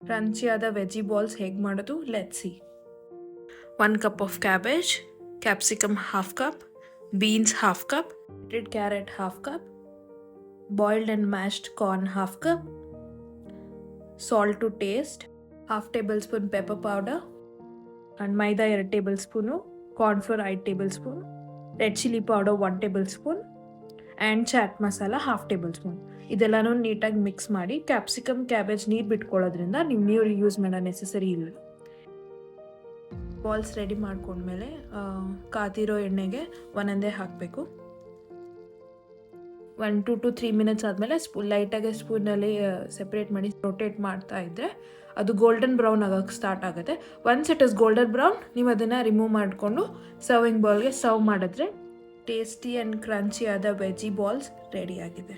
ಕ್ರಂಚಿಯಾದ veggie balls ಹೇಗೆ ಮಾಡೋದು let's see. 1 cup of cabbage, capsicum half cup, beans half cup, grated carrot half cup, boiled and mashed corn half cup, salt to taste, half tablespoon pepper powder, and maida 2 tablespoon, corn flour 5 tablespoon, red chili powder 1 tablespoon, and chaat masala 1/2 tablespoon. ಇದೆಲ್ಲನೂ ನೀಟಾಗಿ mix ಮಾಡಿ, capsicum cabbage ನೀರು ಬಿಟ್ಕೊಳ್ಳೋದ್ರಿಂದ ನೀವು ನೀರು use ಮಾಡೋ necessary ಇಲ್ಲ. Balls ready ಮಾಡ್ಕೊಂಡ್ಮೇಲೆ ಕಾದಿರೋ ಎಣ್ಣೆಗೆ ಒಂದೊಂದೇ ಹಾಕಬೇಕು. 1 to 3 minutes ಆದಮೇಲೆ ಲೈಟಾಗಿ ಸ್ಪೂನಲ್ಲಿ ಸೆಪ್ರೇಟ್ ಮಾಡಿ ರೊಟೇಟ್ ಮಾಡ್ತಾ ಇದ್ದರೆ ಅದು ಗೋಲ್ಡನ್ ಬ್ರೌನ್ ಆಗೋಕ್ಕೆ ಸ್ಟಾರ್ಟ್ ಆಗುತ್ತೆ. Once it is golden brown ನೀವು ಅದನ್ನು ರಿಮೂವ್ ಮಾಡಿಕೊಂಡು ಸರ್ವಿಂಗ್ ಬೌಲ್ಗೆ ಸರ್ವ್ ಮಾಡಿದ್ರೆ ಟೇಸ್ಟಿ ಆ್ಯಂಡ್ ಕ್ರಂಚಿ ಆದ ವೆಜಿ ಬಾಲ್ಸ್ ರೆಡಿಯಾಗಿದೆ.